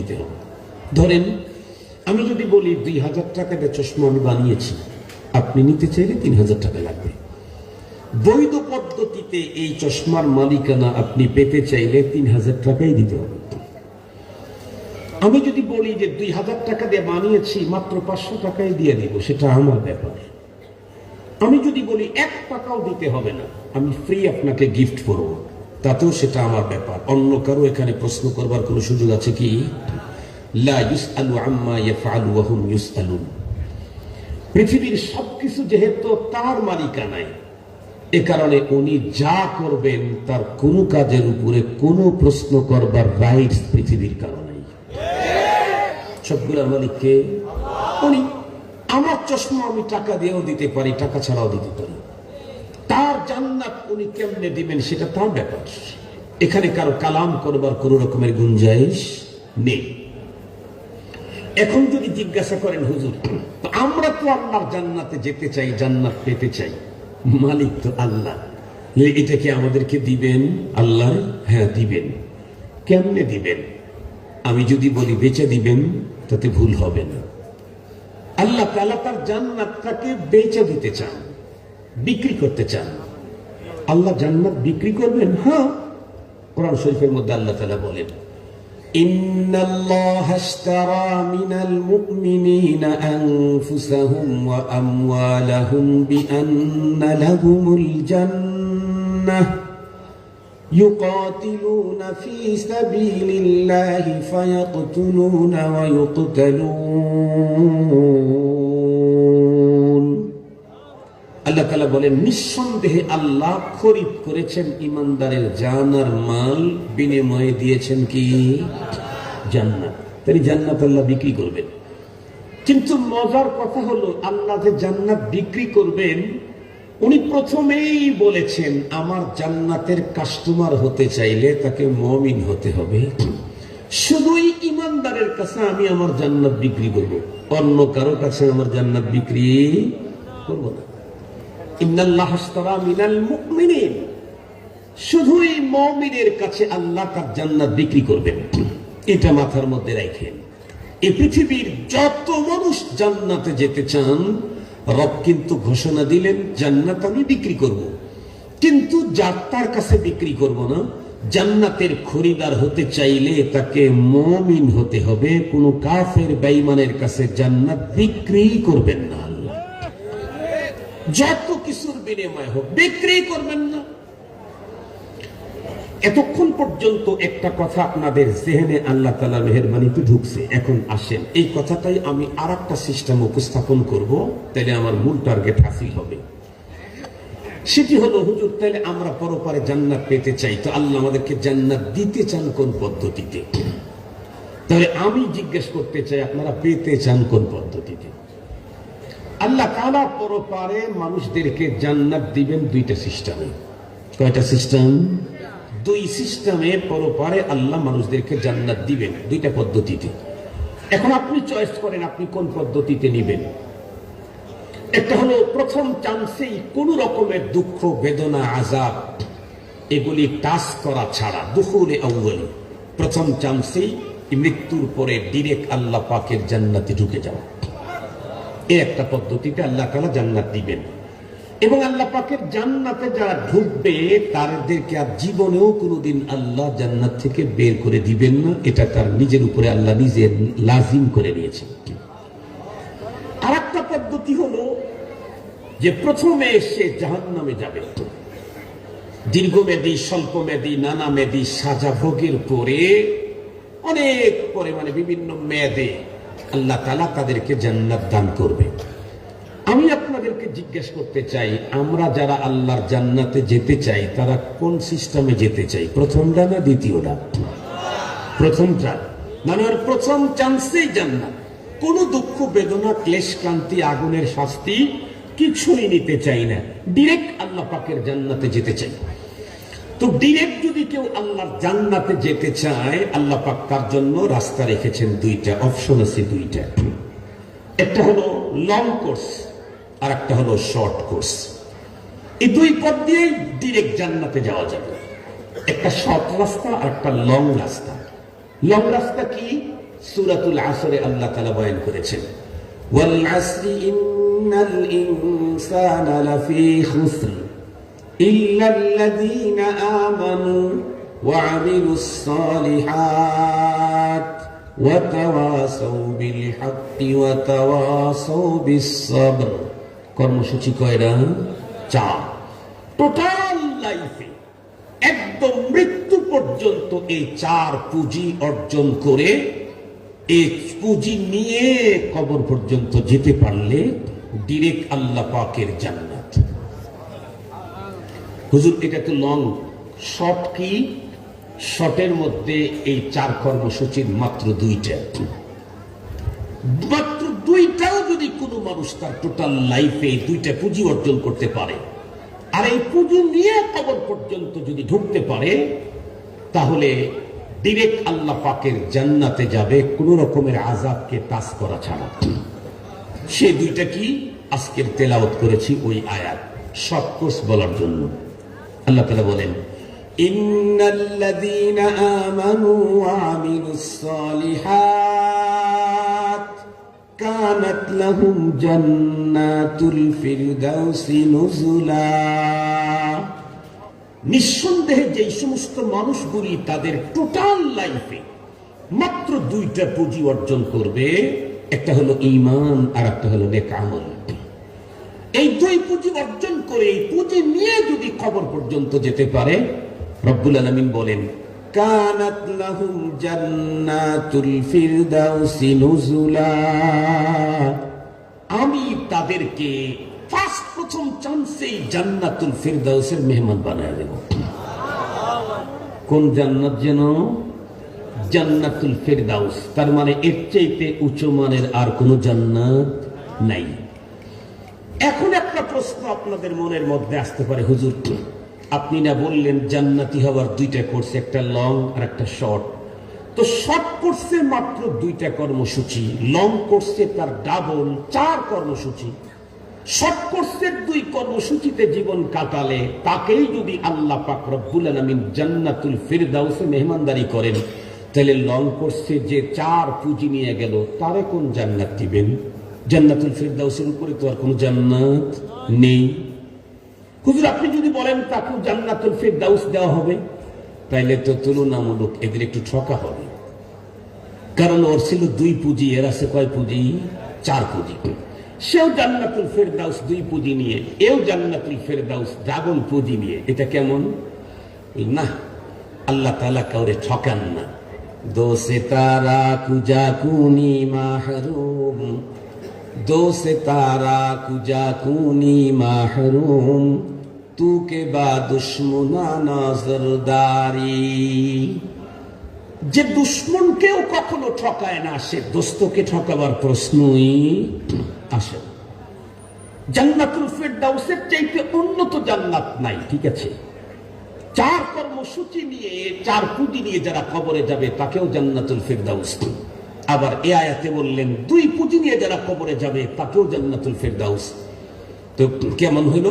দিতে হবে। ধরেন আমি যদি বলি 2000 টাকা দিয়ে চশমা আমি বানিয়েছি, আপনি নিতে চাইলে 3000 টাকা লাগবে। বৈধ পদ্ধতিতে এই চশমার মালিকানা আপনি পেতে চাইলে 3000 টাকাই দিতে হবে। আমি যদি বলি যে 2000 টাকা দিয়ে বানিয়েছি, মাত্র 500 টাকাই দিয়ে দিব, সেটা আমার ব্যাপার। আমি যদি বলি 1 টাকাও দিতে হবে না, আমি ফ্রি আপনাকে গিফট করব, তাতেও সেটা আমার ব্যাপার। অন্য কারো এখানে প্রশ্ন করবার কোনো সুযোগ আছে কি? লা ইউসআলু আম্মা ইয়াফআলু ওয়া হুম ইউসআলুন। পৃথিবীর সবকিছু যেহেতু তার মালিকানায়, এ কারণে উনি যা করবেন তার কোনো কাজের উপরে কোনো প্রশ্ন করবার রাইটস পৃথিবীর কারণে সবগুলোর মালিককে উনি। আমার চশমা আমি টাকা দিয়েও দিতে পারি, টাকা ছাড়াও দিতে পারি। তার জান্নাত উনি কেমনে দিবেন সেটা তার ব্যাপার। এখানে কারো কালাম করবার কোন রকমের গুঞ্জাইশ নেই। এখন যদি জিজ্ঞাসা করেন হুজুর, আমরা তো আল্লাহর জান্নাতে যেতে চাই, জান্নাত পেতে চাই, মালিক তো আল্লাহ, এটা কি আমাদেরকে দিবেন? আল্লাহ হ্যাঁ দিবেন। কেমনে দিবেন? আমি যদি বলি বেচে দিবেন, তাতে ভুল হবে না। আল্লাহ তাআলা তার জান্নাতটাকে বেচে দিতে চান, বিক্রি করতে চান। আল্লাহ জান্নাত বিক্রি করবেন? হ্যাঁ, কোরআন শরীফের মধ্যে আল্লাহ তাআলা বলেন, ইন্নাল্লাহা আশতারা মিনাল মুমিনিনা আনফুসাহুম ওয়া আমওয়ালাহুম বিআন্না লাহুমুল জান্নাহ يقاتلون في سبيل الله فيقتلون ويقتلون। আল্লাহ তাআলা বলেন, নিঃসন্দেহে আল্লাহ খরিদ করেছেন ইমানদারের জান আর মাল, বিনিময়ে দিয়েছেন কি? জান্নাত। তাই জান্নাত আল্লাহ বিক্রি করবেন। কিন্তু মজার কথা হলো, আল্লাহ যে জান্নাত বিক্রি করবেন, উনি প্রথমেই বলেছেন আমার জান্নাতের কাস্টমার হতে চাইলে তাকে মুমিন হতে হবে। শুধুই ইমানদারের কাছে আমি আমার জান্নাত বিক্রি করব, অন্য কারো কাছে আমার জান্নাত বিক্রি করব না। ইন্নাল্লাহা আশতারা মিনাল মুমিনিন, শুধুই মুমিনের কাছে আল্লাহ তার জান্নাত বিক্রি করবেন। এটা মাথার মধ্যে রাখেন। এই পৃথিবীর যত মানুষ জান্নাতে যেতে চান, রব কিন্তু ঘোষণা দিলেন জান্নাত আমি বিক্রি করব, কিন্তু যার তার কাছে বিক্রি করব না। জান্নাতের খরিদার হতে চাইলে তাকে মুমিন হতে হবে। কোন কাফের বেঈমানের কাছে জান্নাত বিক্রি করবেন না। আল্লাহ যত কিছুর বিনিময় হোক বিক্রি করবেন না। এতক্ষণ পর্যন্ত একটা কথা আপনাদের জেহেনে আল্লাহ তাআলার মেহেরবানিতে ঢুকছে। এখন আসেন, এই কথাটাই আমি আর একটা সিস্টেম উপস্থাপন করব, তাহলে আমার মূল টার্গেট হাসিল হবে। সেটি হলো, হুজুর তাহলে আমরা পরপারে জান্নাত পেতে চাই, তো আল্লাহ আমাদেরকে জান্নাত দিতে চান কোন পদ্ধতিতে? তাহলে আমি জিজ্ঞেস করতে চাই, আপনারা পেতে চান কোন পদ্ধতিতে? আল্লাহ তাআলা পরপারে মানুষদেরকে জান্নাত দিবেন দুইটা সিস্টেমে। কয়টা সিস্টেম? দুই সিস্টেমে পরপারে আল্লাহ মানুষদেরকে জান্নাত দিবেন, দুইটা পদ্ধতিতে। এখন আপনি চয়েস করেন আপনি কোন পদ্ধতিতে নিবেন। একটা হলো প্রথম চান্সেই কোন রকমের দুঃখ বেদনা আযাব এগুলি টাচ করা ছাড়া, দুখুলে আউয়ালি, প্রথম চান্সেই মৃত্যুর পরে ডিরেক্ট আল্লাহ পাকের জান্নাতে ঢুকে যাওয়া। এই একটা পদ্ধতিতে আল্লাহ তাআলা জান্নাত দিবেন। এবং আল্লাহ পাকের জান্নাতে যারা ঢুকবে তাদেরকে আর জীবনেও কোনোদিন আল্লাহ জান্নাত থেকে বের করে দিবেন না। এটা তার নিজের উপরে আল্লাহ নিজে লাজিম করে নিয়েছেন। আর একটা পদ্ধতি হলো যে প্রথমে এসে জাহান্নামে যাবে, দীর্ঘমেয়াদী স্বল্পমেয়াদী নানামেয়াদী সাজা ভোগের পরে, অনেক পরে, মানে বিভিন্ন মেয়াদে আল্লাহ তাআলা তাদেরকে জান্নাত দান করবে। আমি আপনাদেরকে জিজ্ঞেস করতে চাই, আমরা যারা আল্লাহর জান্নাতে যেতে চাই তারা কোন সিস্টেমে যেতে চাই? প্রথমটা না দ্বিতীয়টা? প্রথমটা, মানে প্রথম চান্সেই জান্নাত। কোন দুঃখ বেদনা ক্লেশ ক্লান্তি আগুনের শাস্তি কিছুই নিতে চাই না, ডিরেক্ট আল্লাহ পাকের জান্নাতে যেতে চাই। তো ডিরেক্ট যদি কেউ আল্লাহর জান্নাতে যেতে চায়, আল্লাহ পাক তার জন্য রাস্তা রেখেছেন দুইটা, অপশন আছে দুইটা। একটা হলো লং কোর্স আর একটা হলো শর্ট কোর্স। এই দুই পথ দিয়েই ডিরেক্ট জান্নাতে যাওয়া যাবে। একটা শর্ট রাস্তা আর একটা লং রাস্তা। লং রাস্তা কি? সূরাতুল আসরে আল্লাহ তাআলা বয়ান করেছেন, ওয়াল আসরি ইন্নাল ইনসানা লাফি খুসর ইল্লাল্লাযীনা আমানু ওয়া আমিলুস সালিহাত ওয়া তাওয়াসাউ বিল হাক্কি ওয়া তাওয়াসাউ বিস সাবর। কর্মসূচি কয়টা? 4। টোটাল লাইফে একদম মৃত্যু পর্যন্ত এই 4 পুঁজি অর্জন করে, এই পুঁজি নিয়ে কবর পর্যন্ত যেতে পারলে ডিরেক্ট আল্লাহ পাকের জান্নাত। হুজুর এটা তো লং, শর্ট কি? শর্টের মধ্যে এই 4 কর্মসূচির মাত্র 2টা, মাত্র 2টাও যদি কোনো মানুষ তার টোটাল লাইফে 2টা পুঁজি অর্জন করতে পারে, আর এই পুঁজি নিয়ে কবর পর্যন্ত যদি ঢুকতে পারে, তাহলে ডিরেক্ট আল্লাহ পাকের জান্নাতে যাবে, কোন রকমের আযাবকে টাচ করা ছাড়া। সেই 2টা কি? আজকের তেলাওয়াত করেছি ওই আয়াত, শর্ট কোর্স বলার জন্য। আল্লাহ তাআলা বলেন, ইন্নাল্লাযীনা আমানু ওয়া আমিলুস সালিহাত কানাত লাহুম জান্নাতুল ফিরদাউসি নুজুলা। নিঃসন্দেহে যে সমস্ত মানুষগুলি তাদের টোটাল লাইফে মাত্র 2টা পুঁজি অর্জন করবে, একটা হলো ঈমান আর একটা হলো নেক আমল। এই 2 পুঁজি অর্জন করে, এই পুঁজি নিয়ে যদি কবর পর্যন্ত যেতে পারে, রব্বুল আলামিন বলেন, কানাত লাহুম জান্নাতুল ফিরদাউসি নুজুলা, আমি তাদেরকে প্রথম চান্সেই জান্নাতুল ফিরদাউসের মেহমান বানায় দেব। কোন জান্নাত যেন? জান্নাতুল ফিরদাউস। তার মানে এর চাইতে উচ্চ মানের আর কোন জান্নাত নাই। এখন একটা প্রশ্ন আপনাদের মনের মধ্যে আসতে পারে, হুজুর আপনি না বললেন জান্নাতি হওয়ার 2টা কোর্স, একটা লং আর একটা শর্ট। তো শর্ট কোর্সে মাত্র 2টা কর্মসূচি, লং কোর্সে তার ডাবল 4 কর্মসূচি। শর্ট কোর্সের 2 কর্মসূচিতে জীবন কাটালে তাকেই যদি আল্লাহ পাক রব্বুল আলামিন জান্নাতুল ফিরদাউসে মেহমানদারি করেন, তাহলে লং কোর্সে যে 4 পুঁজি নিয়ে গেল, তারে কোন জান্নাত দিবেন? জান্নাতুল ফিরদাউসের উপরে তো আর কোন জান্নাত নেই। হুজুর আপনি যদি বলেন তাকে জান্নাতুল ফিরদাউস দেওয়া হবে, তাইলে তো তুলনামূলক এদের একটু ঠকা হবে। কারণ ওর ছিল 2 পুঁজি, এর আছে কয় পুঁজি? 4 পুঁজি। সেও জান্নাতুল ফিরদাউস 2 পুঁজি নিয়ে, এও জান্নাতুল ফিরদাউস ডাবল পুঁজি নিয়ে। এটা কেমন? না, আল্লাহ তাআলা কাউরে ঠকান না। দো সিতারা কুজা কুনি মাহরুম, দো সিতারা কুজা কুনি মাহরুম, তু কে বা দুশ্মনা নজরদারি। যে দুশ্মনকেও কখনো ঠকায় না, সে দোস্তকে ঠকাবার প্রশ্নই আসে। জান্নাতুল ফিরদাউসের চাইতে উন্নত জান্নাত নাই, ঠিক আছে? 4 কর্মসূচি নিয়ে, 4 পুঁজি নিয়ে যারা কবরে যাবে, তাকেও জান্নাতুল ফিরদাউস। আবার এই আয়াতে বললেন 2 পুঁজি নিয়ে যারা কবরে যাবে, তাকেও জান্নাতুল ফিরদাউস। তো কেমন হইল?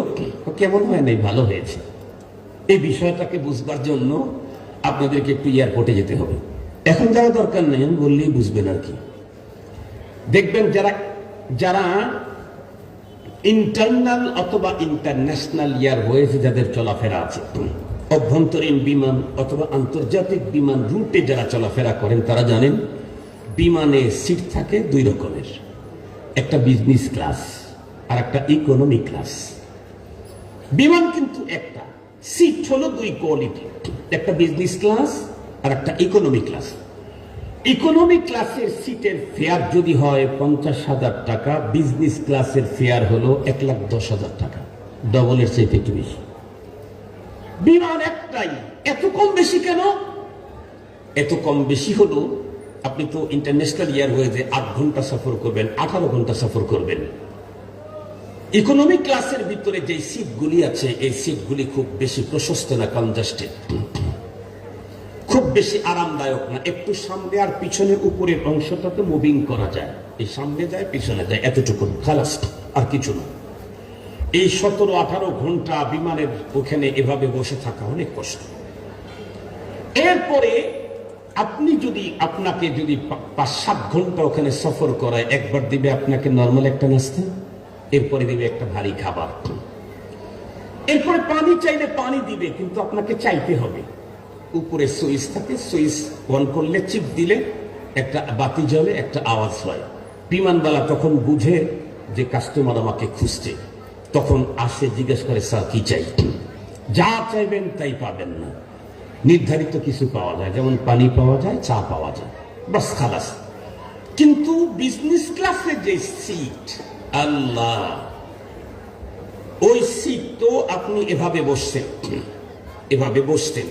কেমন হয় নাই, ভালো হয়েছে। এই বিষয়টাকে বুঝবার জন্য আপনাদেরকে একটু এয়ারপোর্টে যেতে হবে। এখন যারা দরকার নেই, বললেই বুঝবেন আর কি। দেখবেন যারা ইন্টারনাল অথবা ইন্টারন্যাশনাল এয়ারওয়েজ যাদের চলাফেরা আছে, অভ্যন্তরীণ বিমান অথবা আন্তর্জাতিক বিমান রুটে যারা চলাফেরা করেন, তারা জানেন বিমানে সিট থাকে 2 রকমের, একটা বিজনেস ক্লাস আর একটা ইকোনমি ক্লাস। বিমান কিন্তু একটা, সিট হলো 2 কোয়ালিটি, একটা বিজনেস ক্লাস আর একটা ইকোনমি ক্লাস। ইকোনমি ক্লাসের সিটের ফেয়ার যদি হয় 50,000 টাকা, বিজনেস ক্লাসের ফেয়ার হলো 1,10,000 টাকা, ডবলের চাইতে একটু বেশি। বিমান একটাই, এত কম বেশি কেন? এত কম বেশি হলো, আপনি তো ইন্টারন্যাশনাল এয়ারওয়েজে 8 ঘন্টা সফর করবেন, 18 ঘন্টা সফর করবেন। ইকোনমি ক্লাসের ভিতরে যে সিটগুলি আছে, এই সিটগুলি খুব বেশি প্রশস্ত না, কনজাস্টেড, খুব বেশি আরামদায়ক না। একটু সামনে আর পিছনে উপরের অংশটাতে মুভিং করা যায়, এই সামনে যায় পিছনে যায়, এতটুকু খালাস, আর কিছু না। এই 17-18 ঘন্টা বিমানের ওখানে এভাবে বসে থাকা অনেক কষ্ট। এরপরে আপনি যদি আপনাকে যদি 5-7 ঘন্টা ওখানে সফর করায়, একবার দিবে আপনাকে নর্মাল একটা নাস্তা, এরপরে দিবে একটা ভারী খাবার, এরপরে পানি চাইলে পানি দিবে, কিন্তু আপনাকে চাইতে হবে। উপরে সুইচ থাকে, সুইচ অন করলে চিপ দিলে একটা বাতি জ্বলে, একটা আওয়াজ হয়। বিমানবালা তখন বুঝে যে কাস্টমার আমাকে খুঁজছে, তখন আসে, জিজ্ঞেস করে স্যার কি চাই? যা চাইবেন তাই পাবেন না, নির্ধারিত কিছু পাওয়া যায়, যেমন পানি পাওয়া যায়, চা পাওয়া যায়, বাস খালাস। কিন্তু বিজনেস ক্লাসে যে সিট, আল্লাহ, ওই সিট তো আপনি এভাবে বসছেন, এভাবে বসতেন,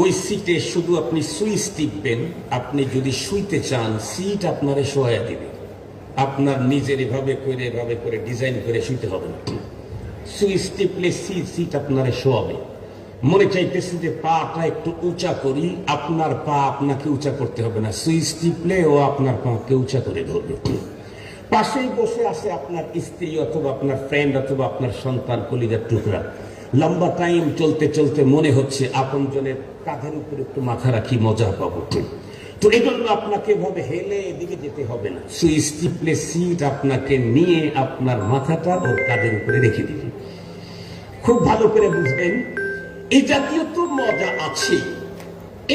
ওই সিটে শুধু আপনি সুইচ টিপবেন। আপনি যদি শুইতে চান, সিট আপনারে শোয়া দিবে, আপনার নিজের এভাবে করে ডিজাইন করে শুইতে হবে না। সুইচ টিপলে সিট আপনারে শোয়াবে। মনে চাইতেছে যে পাটা একটু উঁচা করি, আপনার পা আপনাকে উঁচা করতে হবে না, সুইচ টিপলে ও আপনার পাকে উঁচা করে ধরবে। পাশেই বসে আছে আপনার স্ত্রী অথবা আপনার ফ্রেন্ড অথবা আপনার সন্তান, কলিজার টুকরা। লম্বা টাইম চলতে চলতে মনে হচ্ছে আপনজনের কাঁধের উপরে একটু মাথা রাখি, মজা পাবো। তো এই জন্য আপনাকে এভাবে হেলে এদিকে যেতে হবে না, সুইচ টিপলে সিট আপনাকে নিয়ে আপনার মাথাটা ওর কাঁধের উপরে রেখে দিবে। খুব ভালো করে বুঝবেন, এই জাতীয় তো মজা আছে।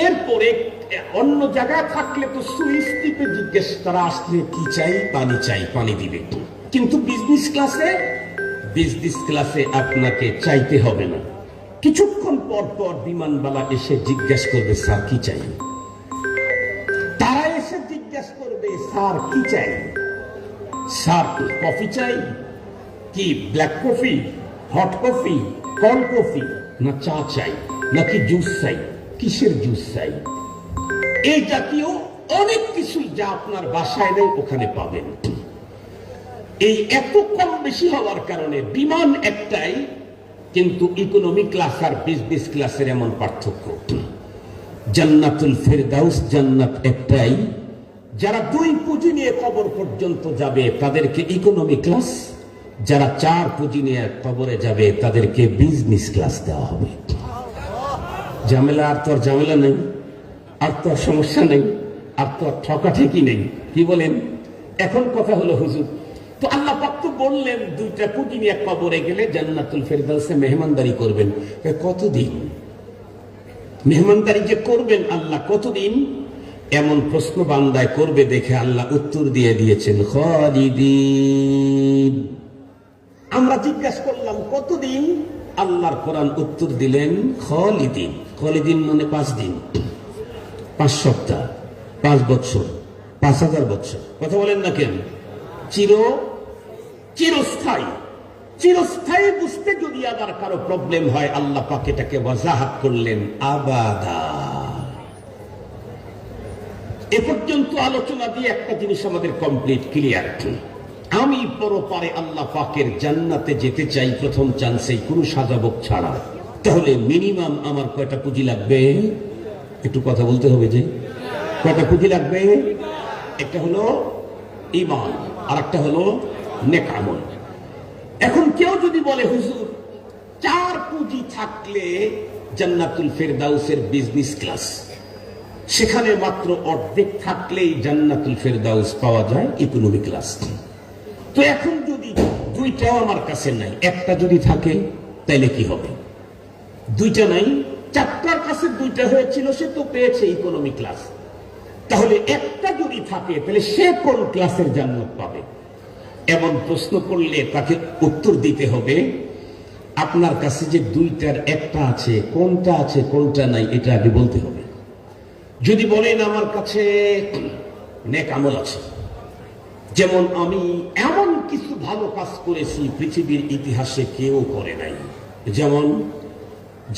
এরপরে অন্য জায়গায় থাকলে তো সুইচ টিপে জিজ্ঞেস করা, আসলে কি চাই? পানি চাই, পানি দিবে। কিন্তু বিজনেস ক্লাসে আপনাকে চাইতে হবে না। কিছুক্ষণ পর পর বিমানবালা এসে জিজ্ঞেস করবে স্যার কি চাই? তারা এসে জিজ্ঞেস করবে স্যার কি চাই? স্যার কফি চাই কি? Black coffee, hot coffee, cold coffee, না চা চাই, নাকি জুস চাই? কিসের জুস চাই? এই জাতীয় অনেক কিছু যা আপনার বাসায় নেই ওখানে পাবেন। এই এত কম বেশি হওয়ার কারণে বিমান একটাই, কিন্তু ইকোনমি ক্লাস আর বিজনেস ক্লাসের এমন পার্থক্য। জান্নাতুল ফেরদাউস জান্নাত একটাই। যারা 2 পুঁজি নিয়ে কবর পর্যন্ত যাবে তাদেরকে ইকোনমি ক্লাস, যারা 4 পুঁজি নিয়ে কবরে যাবে তাদেরকে বিজনেস ক্লাস দেওয়া হবে। ঝামেলা আর তো আর ঝামেলা নেই, আর তো আর সমস্যা নেই, আর তো আর ঠকাঠেকি নেই। কি বলেন? এখন কথা হলো হুজুর, তো আল্লাহ পাক তো বললেন 2টা পুঁজি নিয়ে কবরে গেলে জান্নাতুল ফেরদাউসে মেহমানদারি করবেন। কতদিন মেহমানদারি যে করবেন আল্লাহ, কতদিন? এমন প্রশ্ন বান্দায় করবে দেখে আল্লাহ উত্তর দিয়ে দিয়েছেন খালিদিন। আমরা জিজ্ঞাসা করলাম কতদিন? আল্লাহর কোরআন উত্তর দিলেন খালিদিন। খালিদিন মানে 5 দিন, 5 সপ্তাহ, 5 বছর, 5000 বছর। কথা বলেন না কেন? চিরস্থায়ী। চিরস্থায়ী বুঝতে যদি আবার কারো প্রবলেম হয়, আল্লাহ পাক এটাকে ওয়াজাহাত করলেন আবাদা। এ পর্যন্ত আলোচনা দিয়ে একটা জিনিস আমাদের কমপ্লিট ক্লিয়ার। আমি পরপারে আল্লাহ পাকের জান্নাতে যেতে চাই প্রথম চান্সেই, কোনো সাজাবক ছাড়া। তাহলে মিনিমাম আমার কয়টা পুঁজি লাগবে? একটু কথা বলতে হবে যে কয়টা পুঁজি লাগবে? একটা হলো ঈমান, আর একটা হলো নেক আমল। এখন কেউ যদি বলে হুজুর 4 পুঁজি থাকলে জান্নাতুল ফেরদাউসের বিজনেস ক্লাস, সেখানে মাত্র অর্ধেক থাকলেই জান্নাতুল ফেরদাউস পাওয়া যায় ইকোনমি ক্লাস। তো এখন যদি 2টাও আমার কাছে নাই, একটা যদি থাকে তাইলে কি হবে? 2টা নাই, 4টার কাছে 2টা হয়েছিল, সে তো পেয়েছে ইকোনমি ক্লাস। তাহলে একটা যদি থাকে তাহলে সে কোন ক্লাসের জান্নাত পাবে? এমন প্রশ্ন করলে তাকে উত্তর দিতে হবে আপনার কাছে যে 2টার একটা আছে, কোনটা আছে কোনটা নাই এটা আগে বলতে হবে। যদি বলেন আমার কাছে নেক আমল আছে, যেমন আমি এমন কিছু ভালো কাজ করেছি পৃথিবীর ইতিহাসে কেউ করে নাই,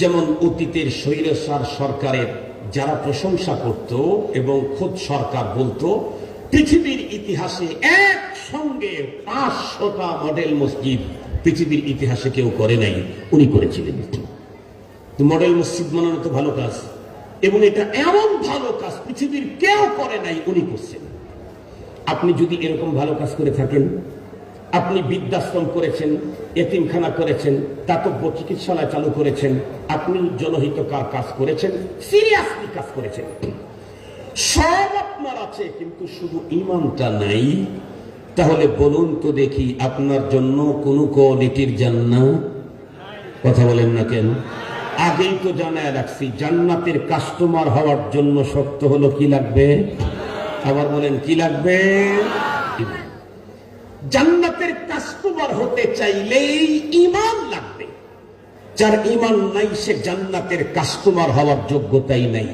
যেমন অতীতের স্বৈরাচার সরকারের যারা প্রশংসা করত এবং খোদ সরকার বলতো পৃথিবীর ইতিহাসে একসঙ্গে 500টা মডেল মসজিদ পৃথিবীর ইতিহাসে কেউ করে নাই, উনি করেছিলেন। মডেল মসজিদ বানানো তো ভালো কাজ, এবং এটা এমন ভালো কাজ পৃথিবীর কেউ করে নাই, উনি করছেন। আপনি যদি এরকম ভালো কাজ করে থাকেন, আপনি বৃদ্ধাশ্রম করেছেন, এতিমখানা করেছেন, দাতব্য চিকিৎসালয় চালু করেছেন, আপনি জনহিতকর কাজ করেছেন, সিরিয়াসলি কাজ করেছেন, সব আপনার আছে, কিন্তু শুধু ঈমানটা নাই। তাহলে বলুন তো দেখি, আপনার জন্য কোন কোয়ালিটির জান্নাত? কথা বলেন না কেন? আগেই তো জানায় রাখছি, জান্নাতের কাস্টমার হওয়ার জন্য শর্ত হলো কি লাগবে? আবার বলেন, কি লাগবে? জান্নাতের কাস্টমার হতে চাইলেই ঈমান লাগবে। যার ঈমান নাই, সে জান্নাতের কাস্টমার হওয়ার যোগ্যতাই নাই।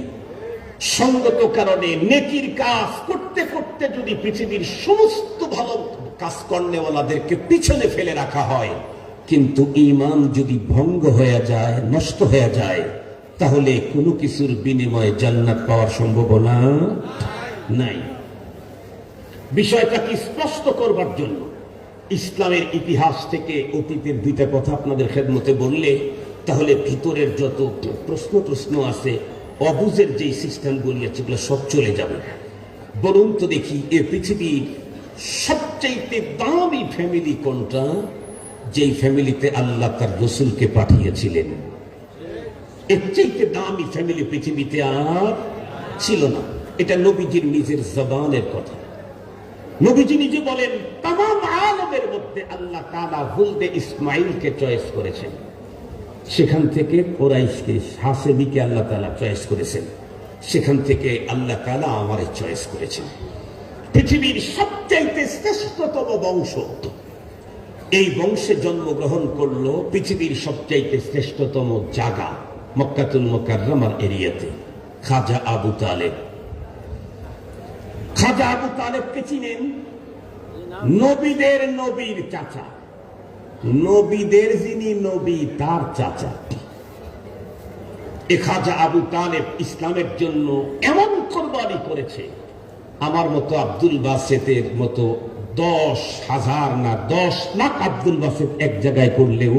সঙ্গত কারণে নেকির কাজ করতে করতে যদি পৃথিবীর সমস্ত ভালো কাজ কর্নেওয়ালাদেরকে পিছনে ফেলে রাখা হয়, কিন্তু ঈমান যদি ভঙ্গ হয়ে যায়, নষ্ট হয়ে যায়, তাহলে কোনো কিছুর বিনিময়ে জান্নাত পাওয়ার সম্ভাবনা নাই। বিষয়টাকে স্পষ্ট করবার জন্য ইসলামের ইতিহাস থেকে অতীতের দুইটা কথা আপনাদের খেদমতে বললে, তাহলে ভিতরের যত প্রশ্ন আছে, অবুজের যে সিস্টেমগুলি আছে, এগুলো সব চলে যাবে। বলুন তো দেখি, এ পৃথিবীর সবচাইতে দামি ফ্যামিলি কোনটা? যেই ফ্যামিলিতে আল্লাহ তার রসুলকে পাঠিয়েছিলেন। এর চাইতে দামি ফ্যামিলি পৃথিবীতে আর ছিল না। এটা নবীজির নিজের জবানের কথা। নবীজি নিজে বলেন, তামাম আলমের মধ্যে আল্লাহ তাআলা ওলদে ইসমাইলকে চয়েস করেছেন। সেখান থেকে কুরাইশকে, হাসেবিকে আল্লাহ তাআলা চয়েস করেছেন। সেখান থেকে আল্লাহ তাআলা আমারে চয়েস করেছেন। পৃথিবীর সবচাইতে শ্রেষ্ঠতম বংশ, এই বংশে জন্মগ্রহণ করলো পৃথিবীর সবচাইতে শ্রেষ্ঠতম জায়গা, মক্কাতুল মুকাররমার এরিয়াতে, খাজা আবু তালেব। খাজা আবু তালেবকে চিনেন? নবীদের নবীর চাচা, নবীদের যিনি নবী তার চাচা। এ খাজা আবু তালেব ইসলামের জন্য এমন কোরবানি করেছে, আমার মতো আব্দুল বাসেতের মতো 10,000 না 10 লাখ আব্দুল বাসেত এক জায়গায় করলেও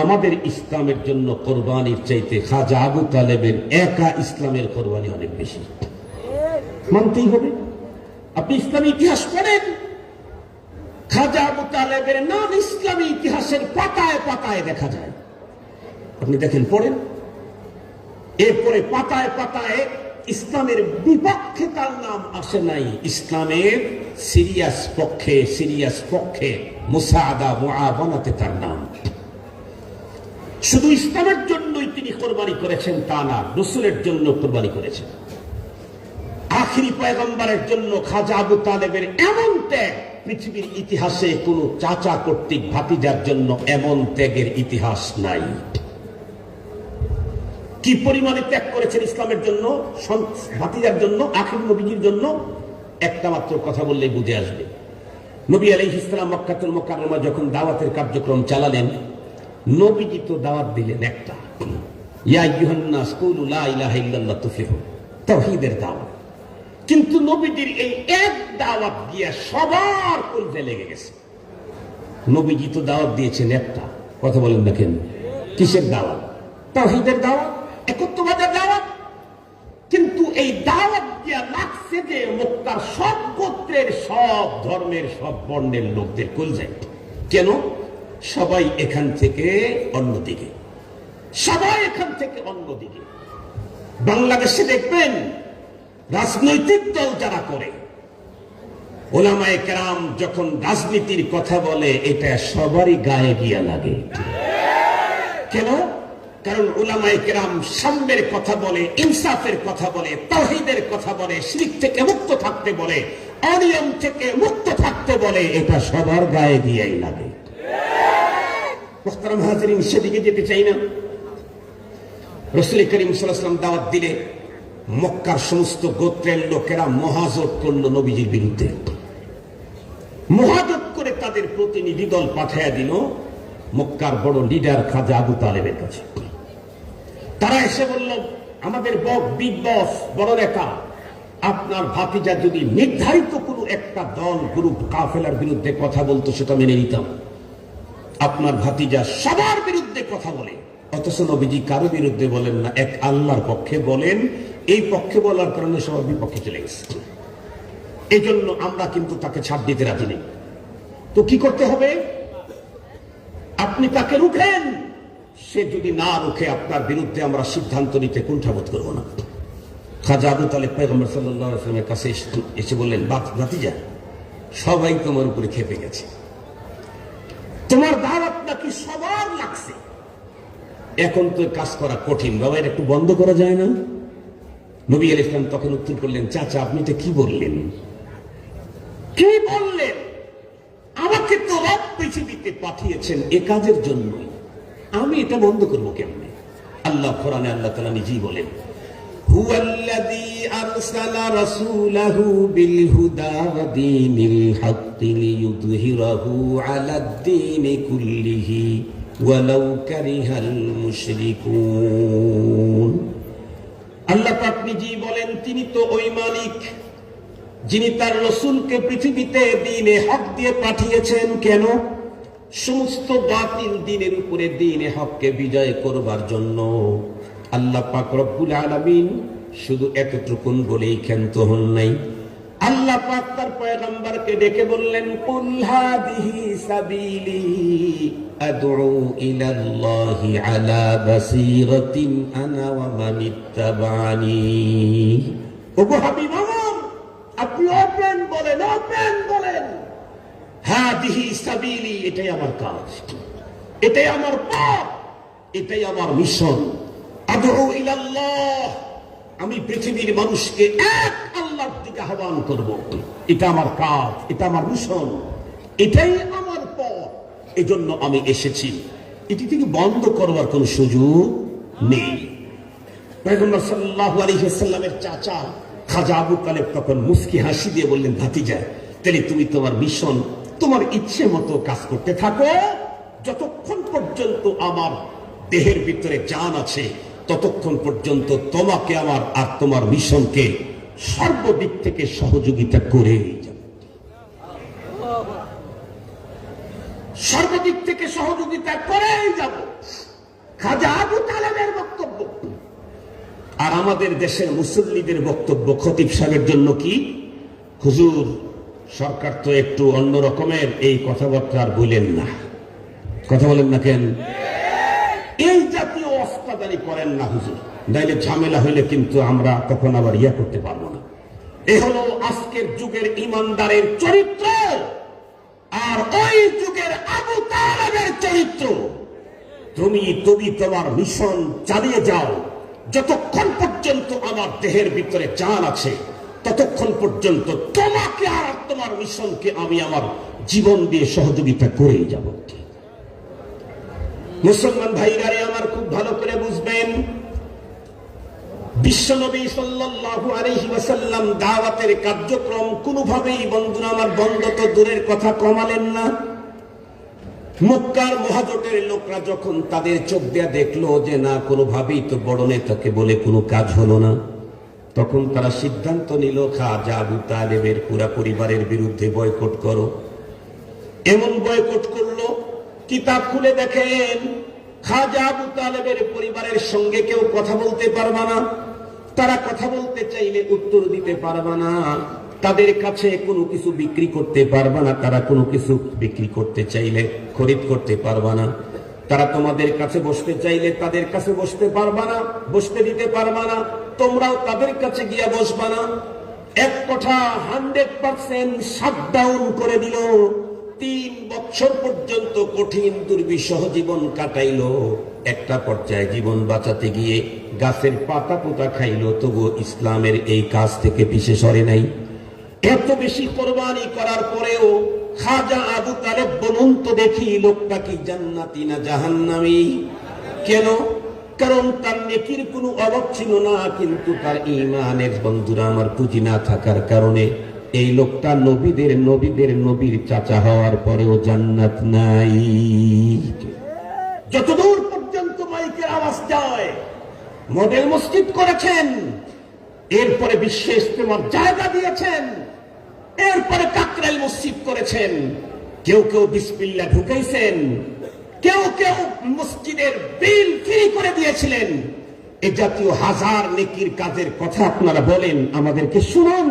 আমাদের ইসলামের জন্য কোরবানির চাইতে খাজা আবু তালেবের একা ইসলামের কোরবানি অনেক বেশি। মানতেই হবে। আপনি ইসলামী ইতিহাস পড়েন, খাজা আবু তালেবের নাম ইসলামী ইতিহাসের পাতায় পাতায় দেখা যায়। আপনি দেখেন, পড়েন। এরপরে পাতায় পাতায় ইসলামের বিপক্ষে তার নাম আসে নাই, ইসলামের সিরিয়াস পক্ষে মুসাআদা মুআওয়ানাতে তার নাম। শুধু ইসলামের জন্যই তিনি কোরবানি করেছেন তা না, রাসূলের জন্য কোরবানি করেছেন। আখিরি পয়গম্বরের জন্য খাজা আবু তালেবের এমন ত্যাগ, পৃথিবীর ইতিহাসে কোন চাচা কর্তৃক ভাতিজার জন্য এমন ত্যাগের ইতিহাস নাই। কি পরিমাণে ত্যাগ করেছেন ইসলামের জন্য, ভাতিজার জন্য, আখির নবীজির জন্য? একটা মাত্র কথা বললেই বুঝে আসবে। নবী আলাইহিস সালাম মক্কাতুল মুকাররমা যখন দাওয়াতের কার্যক্রম চালালেন, নবীজি তো দাওয়াত দিলেন একটা, ইয়া আইয়ুহান নাস কুলু লা ইলাহা ইল্লাল্লাহ তুফলিহু, তাওহীদের দাওয়াত। কিন্তু নবীজির এই এক দাওয়াত দিয়ে সবার কলজে লেগে গেছে। নবীজি তো দাওয়াত দিয়েছেন একটা, কথা বলেন না কেন? কিসের দাওয়াত? তাওহীদের দাওয়াত, একত্ববাদের দাওয়াত। কিন্তু এই দাওয়াত দিয়া লাগছে যে মক্কার সব গোত্রের, সব ধর্মের, সব বর্ণের লোকদের কলজায়। কেন? সবাই এখান থেকে অন্যদিকে, সবাই এখান থেকে অন্যদিকে। বাংলাদেশে দেখবেন রাজনৈতিক দল যারা করে, ওলামায়ে কেরাম যখন রাজনীতির কথা বলে, এটা সবারই গায়ে গিয়া লাগে। কেন? কারণ উলামায়ে কেরাম সাম্যের কথা বলে, ইনসাফের কথা বলে, তাওহীদের কথা বলে, শিরক থেকে মুক্ত থাকতে বলে, অনিয়ম থেকে মুক্ত থাকতে বলে, এটা সবার গায়ে গিয়েই লাগে। মুহতারাম হাজিরিন, সেদিকে যেতে চাই না। রাসূল করিম সাল্লাল্লাহু আলাইহি ওয়াসাল্লাম দাওয়াত দিলে মক্কার সমস্ত গোত্রের লোকেরা মহাজোট করল নবীজির বিরুদ্ধে। মহাজোট করে তাদের প্রতিনিধি দল পাঠিয়ে দিল মক্কার বড় লিডার খাজা আবু তালেবের কাছে। তারা এসে বলল, আমাদের বিগ বস, বড় নেতা, আপনার ভাতিজা যদি নির্ধারিত কোনো একটা দল, গ্রুপ, কাফেলার বিরুদ্ধে কথা বলতো, সেটা মেনে নিতাম। আপনার ভাতিজা সবার বিরুদ্ধে কথা বলে, অথচ নবীজি কারো বিরুদ্ধে বলেন না, এক আল্লাহর পক্ষে বলেন। এই পক্ষে বলার কারণে সবার বিপক্ষে চলে গেছে। এই জন্য আমরা কিন্তু তাকে ছাড় দিতে রাজি নেই। তো কি করতে হবে? আপনি তাকে রুখেন, সে যদি না রুখে আপনার বিরুদ্ধে আমরা সিদ্ধান্ত নিতে কুণ্ঠাবোধ করব না। খাজা আবু তালেব পয়গম্বর সাল্লাল্লাহু আলাইহি ওয়াসাল্লামের কাছে এসে বললেন, ভাতিজা, সবাই তোমার উপরে খেপে গেছে, তোমার দাওয়াত নাকি সবার লাগছে, এখন তো কাজ করা কঠিন, বাবা এটা একটু বন্ধ করা যায় না? নবী আলাইহিস সালাম তখন উত্তর করলেন, চাচা আপনি এটা কি বললেন? কি বললেন? আমাকে তো রব পৃথিবীতে পাঠিয়েছেন এ কাজের জন্য, আমি এটা বন্ধ করবো কেমনে? আল্লাহ কোরআনে আল্লাহ তাআলা নিজেই বলেন, হুয়াল্লাযী আরসালা রাসূলাহু বিল হুদা ওয়া দীনিল হাক্কি লিইয়ুযহিরাহু আলাদ-দীনি কুল্লিহি ওয়ালাউ কারিহাল মুশরিকুন। আল্লাহ পাক নিজেই বলেন, তিনি তো ওই মালিক যিনি তার রাসূলকে পৃথিবীতে দ্বীনে হক দিয়ে পাঠিয়েছেন। কেন? সমস্ত বাতিল দ্বীনের উপরে দ্বীনে হককে বিজয় করবার জন্য। আল্লাহ পাক রব্বুল আলামিন শুধু এতটুকুন বলেই ক্ষান্ত হন নাই, আল্লাহ পাক তার পয়গম্বরকে ডেকে বললেন, কুল হাদিহি সাবিলি আদউ ইলাল্লাহি আলা বাসীরাতিন আনা ওয়া মানিত্তাবানি। ওগো হাবিব আমার, আপনি ওপেন বলেন, হাদিহি সাবিলি, এটাই আমার কাজ, এটাই আমার পথ, এটাই আমার মিশন। আদউ ইলাল্লাহ, আমি পৃথিবীর মানুষকে এক আল্লাহর দিকে আহ্বান করব, এটা আমার কাজ, এটা আমার মিশন, এটাই আমার পথ, এজন্য আমি এসেছি। এটি থেকে বন্ধ করবার কোন সুযোগ নেই। পয়গম্বর সাল্লাল্লাহু আলাইহি ওয়াসাল্লামের চাচা খাজা আবু তালেব তখন মুস্কি হাসি দিয়ে বললেন, ভাতিজা, তাহলে তুমি তোমার মিশন তোমার ইচ্ছে মতো কাজ করতে থাকো, যতক্ষণ পর্যন্ত আমার দেহের ভিতরে জান আছে ততক্ষণ পর্যন্ত তোমাকে আমার আর তোমার মিশনকে সর্বদিক থেকে সহযোগিতা করে যাব, সর্বদিক থেকে সহযোগিতা করেই যাব। খাজা আবু তালেবের বক্তব্য। আর আমাদের দেশের মুসল্লিদের বক্তব্য খতিব সাহেবের জন্য কি, হুজুর সরকার তো একটু অন্য রকমের, এই কথাবার্তা আর বলেন না। কথা বলেন না কেন? এই জাতীয় অস্তাদারি করেন না হুজুর, নাইলে ঝামেলা হইলে কিন্তু আমরা তখন আবার ইয়া করতে পারবো না। এ হলো আজকের যুগের ইমানদারের চরিত্র, আর ওই যুগের আবু তালেবের চরিত্র। তুমি তোমার মিশন চালিয়ে যাও, যতক্ষণ পর্যন্ত আমার দেহের ভিতরে জান আছে ততক্ষণ পর্যন্ত তোমাকে আর তোমার মিশনকে আমি আমার জীবন দিয়ে সহযোগিতা করেই যাব। মুসলমান ভাইরা আমার খুব ভালো করে বুঝবেন, বিশ্বনবী সাল্লাল্লাহু আলাইহি ওয়াসাল্লাম দাওয়াতের কার্যক্রম কোনোভাবেই, বন্ধুরা আমার, বন্ধ তো দূরের কথা, কমালেন না। মক্কার মহাজোটের লোকরা যখন তাদের চোখ দিয়ে দেখলো যে না, কোনোভাবেই তো বড় নেতাকে বলে কোনো কাজ হলো না, তখন তারা সিদ্ধান্ত নিল খাজা আবু তালেবের পুরা পরিবারের বিরুদ্ধে বয়কট করো। এমন বয়কট করলো, কিতাব খুলে দেখেন খাজা আবু তালেবের পরিবারের সঙ্গে কেউ কথা বলতে পারবে না, তারা কথা বলতে চাইলে উত্তর দিতে পারবে না, তাদের কাছে কোনো কিছু বিক্রি করতে পারবে না, তারা কোনো কিছু বিক্রি করতে চাইলে খরিদ করতে পারবে না, তারা তোমাদের কাছে বসতে চাইলে তাদের কাছে বসতে পারবে না, বসতে দিতে পারবে না, তোমরাও তাদের কাছে গিয়া বসবা না। এক কথা 100% শাটডাউন করে দিল। 3 বছর পর্যন্ত কঠিন দুর্বিষহ জীবন কাটাইলো। একটা পর্যায়ে জীবন বাঁচাতে গিয়ে গাছের পাতা পোতা খাইলো, তবুও ইসলামের এই কাজ থেকে পিছে সরে নাই। এত বেশি কোরবানি করার পরেও খাজা আবু তালেব বলুন তো দেখি, লোকটা কি জান্নাতি না জাহান্নামী? কেন? কারণ তার নেকির কোনো অভাব ছিল না, কিন্তু তার ঈমানের, বন্ধুরা আমার, পুঁজি না থাকার কারণে এই লোকটা নবীর চাচা হওয়ার পরেও জান্নাত নাই। যতদূর পর্যন্ত মাইকের আওয়াজ যায়, মডেল মসজিদ করেছেন, এরপরে বিশ্ব ইজতেমার জায়গা দিয়েছেন, এরপরে কাকরাইল মসজিদ করেছেন, কেউ কেউ বিসমিল্লাহ ঢুকাইছেন, কেউ কেউ মসজিদের বিল ফ্রি করে দিয়েছিলেন। এ জাতীয় হাজার নেকির কাজের কথা আপনারা বলেন, আমাদেরকে শুনুন।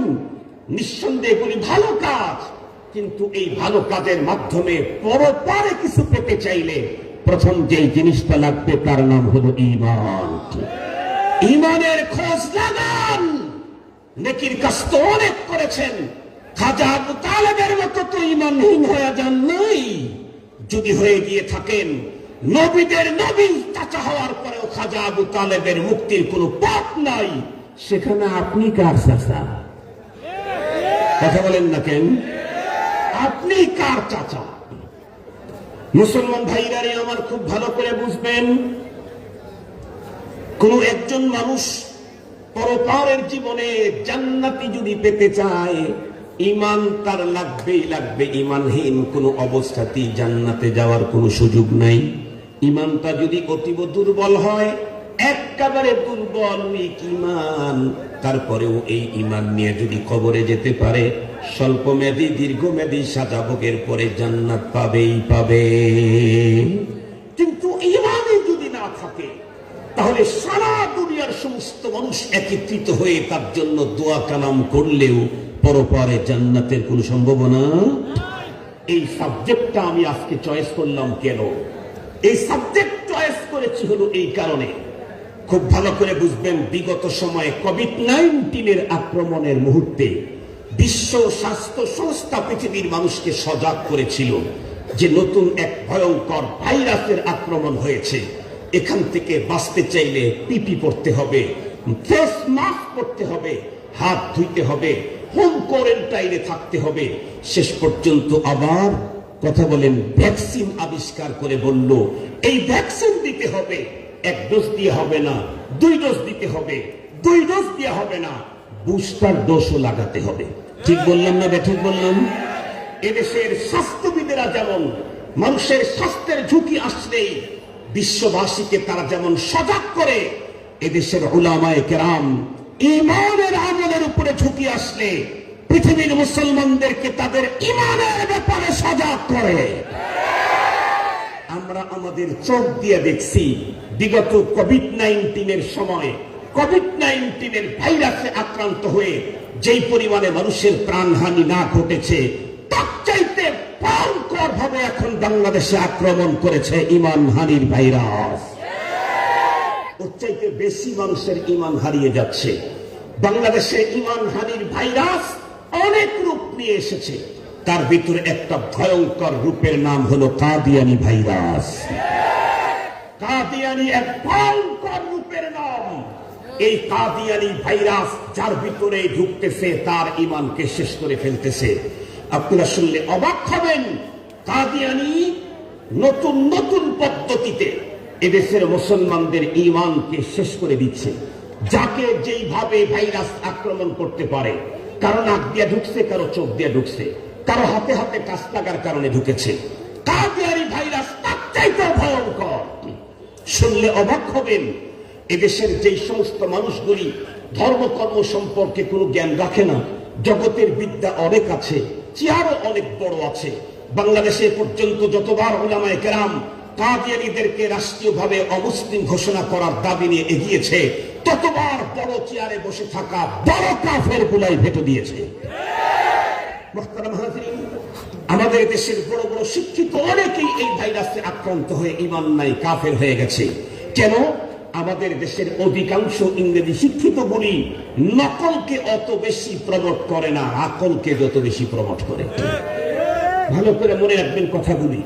নিঃসন্দেহে এগুলি ভালো কাজ, কিন্তু এই ভালো কাজের মাধ্যমে পরপারে কিছু পেতে চাইলে প্রথম যেই জিনিসটা লাগবে তার নাম হলো ঈমান। ঈমানের খোঁজ লাগান। নেকির কাজ তো অনেক করেছেন, খাজা আবু তালেবের মতো তো ইমানহীন হয়ে যান নাই। যদি হয়ে গিয়ে থাকেন, নবীদের নবী চাচা হওয়ার পরেও খাজা আবু তালেবের মুক্তির কোনো পথ নাই, সেখানে আপনি কার চাচা? কথা বলেন না কেন? আপনি কার চাচা? মুসলমান ভাইরারে আমার খুব ভালো করে বুঝবেন, কোন একজন মানুষ পরকালের জীবনে জান্নাতি যদি পেতে চায়, ইমান তার লাগবেই লাগবে। ইমানহীন কোন অবস্থাতেই জান্নাতে যাওয়ার কোনো সুযোগ নাই। ইমানটা যদি অতীব দুর্বল হয়, একেবারে দুর্বল ইমান, তারপরেও এই ইমান নিয়ে যদি কবরে যেতে পারে, স্বল্পমেয়াদী দীর্ঘমেয়াদী সাজা ভোগের পরে জান্নাত পাবেই পাবে। কিন্তু ইমানই যদি না থাকে, তাহলে সারা দুনিয়ার সমস্ত মানুষ একত্রিত হয়ে তার জন্য দোয়া কালাম করলেও পরপারে জান্নাতের কোন সম্ভাবনা। এই সাবজেক্টটা আমি আজকে চয়েস করলাম কেন? এই সাবজেক্ট চয়েস করেছি হলো এই কারণে, খুব ভালো করে বুঝবেন, বিগত সময়ে কোভিড-19 আক্রমণের মুহূর্তে বিশ্ব স্বাস্থ্য সংস্থা পৃথিবীর মানুষকে সজাগ করেছিল যে নতুন এক ভয়ঙ্কর ভাইরাসের আক্রমণ হয়েছে। এখান থেকে বাঁচতে চাইলে পিপি পরতে হবে, ফেস মাস্ক পরতে হবে, হাত ধুইতে হবে, হোম কোয়ারেন্টাইনে থাকতে হবে। শেষ পর্যন্ত আবার কথা বলেন ভ্যাকসিন আবিষ্কার করে বলল, এই ভ্যাকসিন দিতে হবে, 1 ডোজ দিয়ে হবে না, 2 ডোজ দিতে হবে, 2 ডোজ দিয়ে হবে না, বুস্টার ডোজও লাগাতে হবে। ঠিক বললাম না বেঠিক বললাম? এদেশের স্বাস্থ্যবিদেরা যেমন মানুষের স্বাস্থ্যের ঝুঁকি আসলেই বিশ্ববাসীকে তারা যেমন সজাগ করে, এদেশের উলামায়ে কেরাম ইমানের আমলের উপরে ঝুঁকি আসলে পৃথিবীর মুসলমানদেরকে তাদের ইমানের ব্যাপারে সজাগ করে। আমরা আমাদের চোখ দিয়ে দেখছি, বিগত কোভিড-19 সময় কোভিড-19 ভাইরাসে আক্রান্ত হয়ে যেই পরিমাণে মানুষের প্রাণহানি না ঘটেছে, তার চাইতে ভয়ঙ্কর ভাবে এখন বাংলাদেশে আক্রমণ করেছে ইমানহানির ভাইরাস। ওর চাইতে বেশি মানুষের ইমান হারিয়ে যাচ্ছে। বাংলাদেশে ইমানহানির ভাইরাস অনেক রূপ নিয়ে এসেছে, তার ভিতরে একটা ভয়ঙ্কর রূপের নাম হলো কাদিয়ানি ভাইরাস। কাদিয়ানি এক ভয়ঙ্কর রূপের নাম। এই কাদিয়ানি ভাইরাস যার ভিতরে ঢুকতেছে তার ইমানকে শেষ করে ফেলতেছে। আপনারা শুনলে অবাক হবেন, কাদিয়ানি নতুন নতুন পদ্ধতিতে এদেশের মুসলমানদের ইমানকে শেষ করে দিচ্ছে। যাকে যেইভাবে ভাইরাস আক্রমণ করতে পারে, কারো নাক দিয়ে ঢুকছে, কারো চোখ দিয়ে ঢুকছে, কারো হাতে হাতে কাজ লাগার কারণে ঢুকেছে। কাদিয়ানি ভাইরাস তার চাইতে ভয়ঙ্কর। শুনলে অবাক হবেন, এদেশের যেই সমস্ত মানুষগুলি ধর্মকর্ম সম্পর্কে কোনো জ্ঞান রাখে না, জগতের বিদ্যা অনেক আছে, চেয়ারও অনেক বড় আছে, বাংলাদেশে পর্যন্ত যতবার উলামায়ে কেরাম কাদিয়ানীদেরকে রাষ্ট্রীয়ভাবে অমুসলিম ঘোষণা করার দাবি নিয়ে এগিয়েছে, ততবার বড় চেয়ারে বসে থাকা বড় কাফের গুলাই ভেটো দিয়েছে। মুহতারাম হাজিরিন, আমাদের দেশের বড় বড় শিক্ষিত অনেকেই এই ভাইরাসে আক্রান্ত হয়ে ঈমান নাই, কাফের হয়ে গেছে। কেন? আমাদের দেশের অধিকাংশ ইংরেজি শিক্ষিত বলি নকলকে অত বেশি প্রমোট করে না, আকলকে যত বেশি প্রমোট করে। ভালো করে মনে রাখবেন কথাগুলি,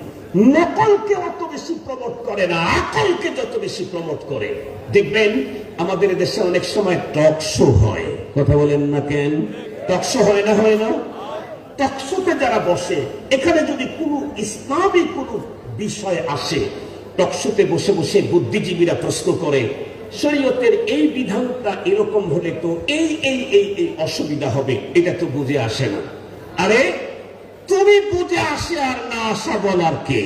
নকলকে অত বেশি প্রমোট করে না, আকলকে যত বেশি প্রমোট করে। দেখবেন আমাদের দেশে অনেক সময় টক শো হয়, কথা বলেন না কেন? টক শো হয় না, হয় না? টক শোতে যারা বসে, এখানে যদি কোনো ইসলামী কোনো বিষয় আসে, টকশোতে বসে বসে বুদ্ধিজীবীরা প্রশ্ন করে, শরীয়তের এই বিধানটা এরকম হলে তো এই এই এই এই অসুবিধা হবে, এটা তো বুঝে আসে না। আরে তুমি বুঝে আসে আর না আসা বলার কে?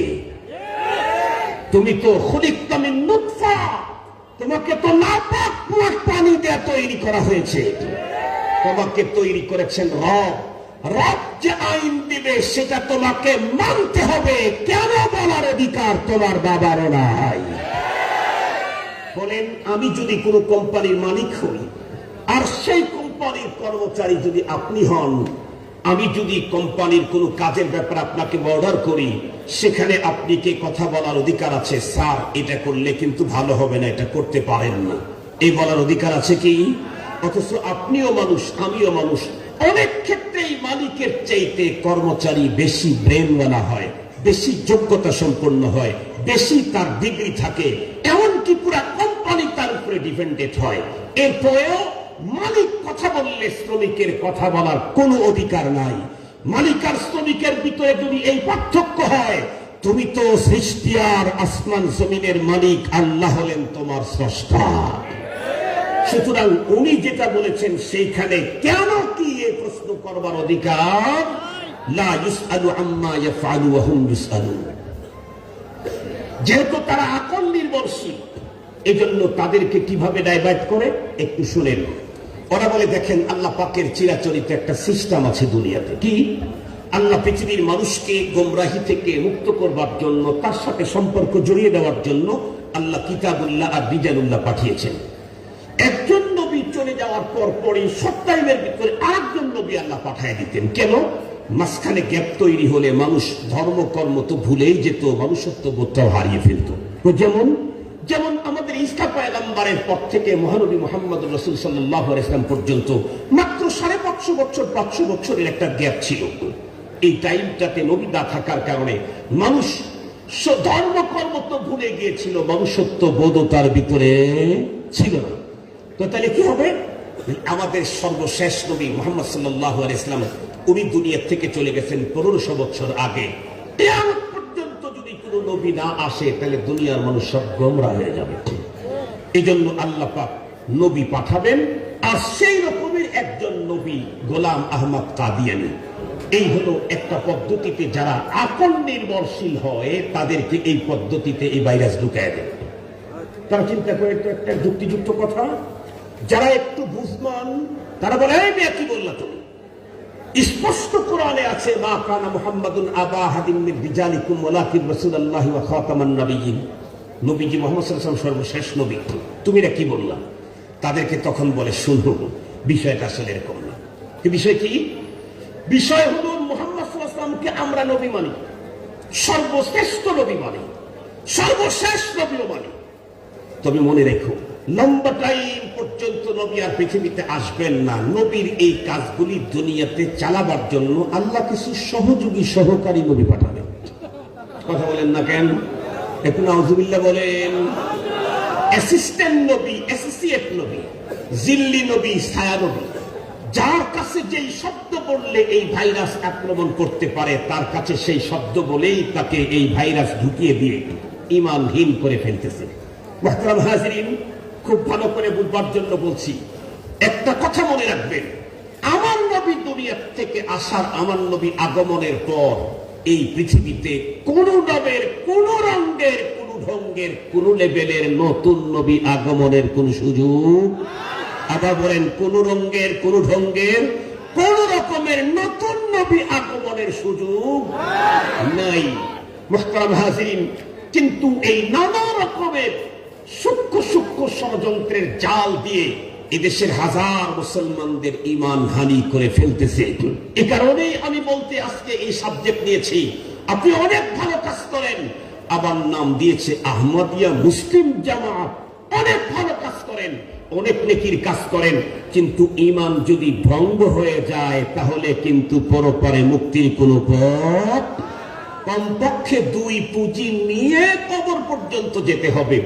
তুমি তো খুলিকতা মিন নুতফা, তোমাকে তো নাপাক পানি দিয়ে তৈরি করা হয়েছে। তোমাকে তৈরি করেছেন রব। রব যে আইন দিবে সেটা তোমাকে মানতে হবে। কেন বলার অধিকার তোমার বাবারও নাই? বলেন, আমি যদি কোনো কোম্পানির মালিক হই আর সেই কোম্পানির কর্মচারী যদি আপনি হন, আমি যদি কোম্পানির কোনো কাজের ব্যাপারে আপনাকে অর্ডার করি, সেখানে আপনি কি কথা বলার অধিকার আছে, স্যার এটা করলে কিন্তু ভালো হবে না, এটা করতে পারেন না, এই বলার অধিকার আছে কি? অথচ আপনিও মানুষ, আমিও মানুষ। অনেক ক্ষেত্রেই মালিকের চাইতে কর্মচারী বেশি ব্রেনওয়ালা হয়, বেশি যোগ্যতা সম্পন্ন হয়, বেশি তার ডিগ্রি থাকে, এমনকি পুরা কোম্পানি তার উপরে ডিপেন্ডেন্ট হয়। এরপরেও মালিক কথা বললে শ্রমিকের কথা বলার কোনো অধিকার নাই। মালিক আর শ্রমিকের ভিতরে যদি এই পার্থক্য হয়, তুমি তো সৃষ্টি আর আসমান জমিনের মালিক, আল্লাহ হলেন তোমার স্রষ্টা। সুতরাং উনি যেটা বলেছেন সেইখানে কেন কি এই প্রশ্ন করবার অধিকার? লা ইউসআলু আম্মা ইয়াফআলু ওয়া হুম ইউসআলুন। যেহেতু তারা আকল নির্ভরশীল, এজন্য তাদেরকে কিভাবে ডাইভার্ট করে একটু শুনেন। ওরা বলে, দেখেন আল্লাহ পাকের চিরাচরিত একটা সিস্টেম আছে দুনিয়াতে। কি? আল্লাহ পৃথিবীর মানুষকে গোমরাহি থেকে মুক্ত করবার জন্য, তার সাথে সম্পর্ক জড়িয়ে দেওয়ার জন্য আল্লাহ কিতাবুল্লাহ আর রিজালুল্লাহ পাঠিয়েছেন। একজন নবী চলে যাওয়ার পর পরই শর্ট টাইমের ভিতরে আরেকজন নবী আল্লাহ পাঠিয়ে দিতেন। কেন? মাঝখানে গ্যাপ তৈরি হলে মানুষ ধর্মকর্ম তো ভুলেই যেত, মানুষত্ব বোধটাও হারিয়ে ফেলত। যেমন যেমন আমাদের ঈসা পয়গম্বরের পর থেকে মহানবী মুহাম্মদ রাসূল সাল্লাল্লাহু আলাইহি ওয়াসাল্লাম পর্যন্ত মাত্র 550 বছর, 500 বছরের একটা গ্যাপ ছিল। এই টাইমটাতে নবী না থাকার কারণে মানুষ ধর্মকর্ম তো ভুলে গিয়েছিল, মানুষত্ব বোধ তার ভিতরে ছিল না। তো তাহলে কি হবে? আমাদের সর্বশেষ নবী মুহাম্মদ সাল্লাল্লাহু আলাইহি ওয়াসাল্লাম উনি দুনিয়া থেকে চলে গেছেন 1500 বছর আগে। কিয়ামত পর্যন্ত যদি কোনো নবী না আসে, তাহলে দুনিয়ার মানুষ সব গোমরা হয়ে যাবে। এই জন্য আল্লাহ পাক নবী পাঠাবেন, আর সেই রকমের একজন নবী গোলাম আহমদ কাদিয়ানী। এই হলো একটা পদ্ধতিতে যারা আকল নির্ভরশীল হয়, তাদেরকে এই পদ্ধতিতে এই ভাইরাস ঢুকায় দেয়। তারা চিন্তা করে, তো একটা যুক্তিযুক্ত কথা। যারা একটু বুঝমান তারা বলে, এই মেয়ে কি বললা তুমি? স্পষ্ট কোরআনে আছে, মা কানা মুহাম্মাদুন আবা আহাদিন মিন রিজালিকুম ওয়ালাকিন রাসূলুল্লাহি ওয়া খাতামান নাবিয়্যিন। নবীজি মুহাম্মদ সাল্লাল্লাহু আলাইহি ওয়াসাল্লাম সর্বশেষ নবী। তুমি এটা কি বললা? তাদেরকে তখন বলে, শুনো, বিষয়টা আসলে এরকম না। কি বিষয়? কি বিষয়? হলো মুহাম্মদ সাল্লাল্লাহু আলাইহি ওয়াসাল্লামকে আমরা নবী মানি, সর্বশ্রেষ্ঠ নবী মানি, সর্বশেষ নবী মানি। তবে মনে রেখো, লম্বা টাইম পর্যন্ত নবী আর পৃথিবীতে আসবেন না। নবীর এই কাজগুলি দুনিয়াতে চালাবার জন্য আল্লাহ কিছু সহযোগী, সহকারী নবী পাঠাবেন। কথা বলেন না কেন? একটু নাউজুবিল্লাহ বলেন। অ্যাসিস্ট্যান্ট নবী, অ্যাসোসিয়েট নবী, জিল্লি নবী, ছায়া নবী। যার কাছে যেই শব্দ বললে এই ভাইরাস আক্রমণ করতে পারে, তার কাছে সেই শব্দ বলেই তাকে এই ভাইরাস ঢুকিয়ে দিয়ে ঈমানহীন করে ফেলতেছে। মুহতারাম হাজিরিন, খুব ভালো করে বুঝবার জন্য বলছি, একটা কথা মনে রাখবেন, আমার নবী দুনিয়া থেকে আসার, আমার নবী আগমনের পর এই পৃথিবীতে কোন নবের, কোন রঙের, কোন ঢঙ্গের, কোন লেভেলের নতুন নবী আগমনের কোন সুযোগ। আবার বলেন, কোন রঙের, কোন ঢঙ্গের, কোন রকমের নতুন নবী আগমনের সুযোগ নাই। মুহতারাম হাজিরিন, কিন্তু এই নানা রকমের সূক্ষ্ম সূক্ষ্ম ষড়যন্ত্রের জাল দিয়ে এদেশের হাজার মুসলমানদের ঈমান হানি করে ফেলতেছে। এ কারণেই আমি বলতে আজকে এই সাবজেক্ট নিয়েছি। আপনি অনেক ভালো কাজ করেন, আবার নাম দিয়েছে আহমদিয়া মুসলিম জামাত। অনেক ভালো কাজ করেন, অনেক নেকির কাজ করেন, কিন্তু ঈমান যদি ভঙ্গ হয়ে যায়, তাহলে কিন্তু পরপারে মুক্তির কোনো পথ, কমপক্ষে 2 পুঁজি নিয়ে কবর পর্যন্ত যেতে হবে।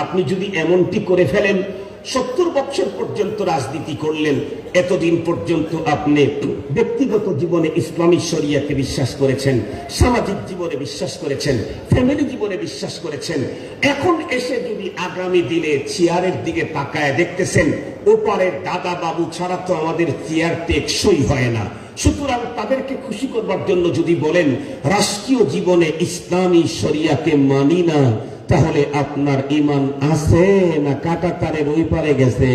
আপনি যদি এমনটি করে ফেলেন, 70 বছর পর্যন্ত রাজনীতি করলেন, এতদিন পর্যন্ত আপনি ব্যক্তিগত জীবনে ইসলামী শরিয়াকে বিশ্বাস করেছেন, সামাজিক জীবনে বিশ্বাস করেছেন, ফ্যামিলি জীবনে বিশ্বাস করেছেন, এখন এসে যদি আগামী দিনে চেয়ারের দিকে তাকায় দেখতেছেন ওপারের দাদা বাবু ছাড়া তো আমাদের চেয়ার টেকসই হয় না, সুতরাং তাদেরকে খুশি করবার জন্য যদি বলেন রাষ্ট্রীয় জীবনে ইসলামী শরিয়াকে মানি না, তাহলে আপনার ঈমান আছে না কাটা তারের ওই পারে গেছে?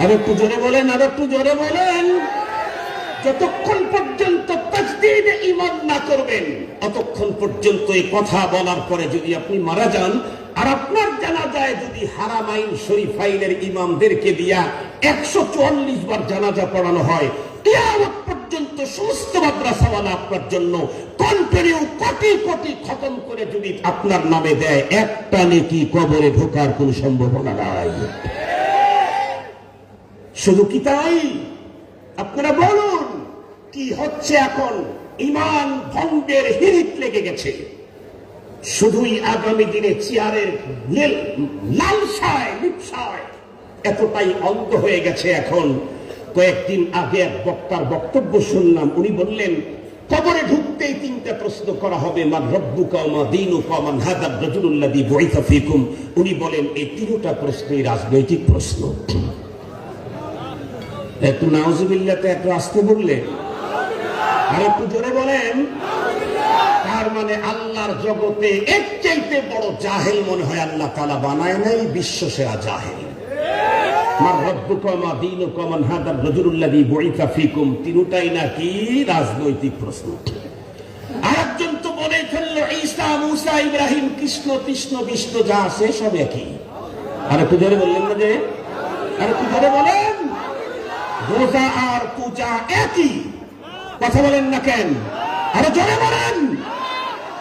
আর একটু জোরে বলেন, আর একটু জোরে বলেন। যতক্ষণ পর্যন্ত তাজদীদে ঈমান না করবেন, ততক্ষণ পর্যন্ত এই কথা বলার পরে যদি আপনি মারা যান, আর আপনার জানাজায় যদি হারামাইন শরীফাইনের ইমামদেরকে দিয়া 144 বার জানাজা পড়ানো হয়, কিয়ামত পর্যন্ত সমস্ত মাদ্রাসাওয়ালা আপনার জন্য কন্টিনিউ কোটি কোটি খতম করে যদি আপনার নামে দেয়, একটা নেকি কবরে ঢোকার কোন সম্ভাবনা নাই। শুধু কি তাই? আপনারা বলুন কি হচ্ছে এখন? ঈমান ভঙ্গের হিড়িক লেগে গেছে। শুধুই আগামী দিনে চেয়ারের লালসায় লিপসায় এতটাই অন্ধ হয়ে গেছে এখন। কয়েকদিন আগে এক বক্তার বক্তব্য শুনলাম, উনি বললেন কবরে ঢুকতেই তিনটা প্রশ্ন করা হবে, মান রব্বুকা ওয়া মা দীনুকা ওয়া মান হাদা রাজুলুল্লাযী বুইসা ফীকুম। উনি বলেন এই তিনটা প্রশ্নই রাজনৈতিক প্রশ্ন। একটু নাউজুবিল্লাহ, একটু আসতে বললে আর একটু জোরে বলেন। তার মানে আল্লাহর জগতে এর চাইতে বড় জাহেল মনে হয় আল্লাহ তাআলা বানায় নাই, বিশ্ব সেরা জাহেল। মান রব্বুকা ওয়া মা দীনুকা ওয়া মান হাদা রাজুলুল্লাযী বুইসা ফীকুম, তিনটাই নাকি রাজনৈতিক প্রশ্ন। আরেকজন তো বলে ফেললো ঈসা, মুসা, ইব্রাহিম, কৃষ্ণ, কৃষ্ণ, বিষ্ণু যা আছে সব একই। আর একটু জোরে বললেন না যে? আর একটু জোরে বলেন। রোজা আর পূজা একই, কথা বলেন না কেন? আরো জোরে বলেন।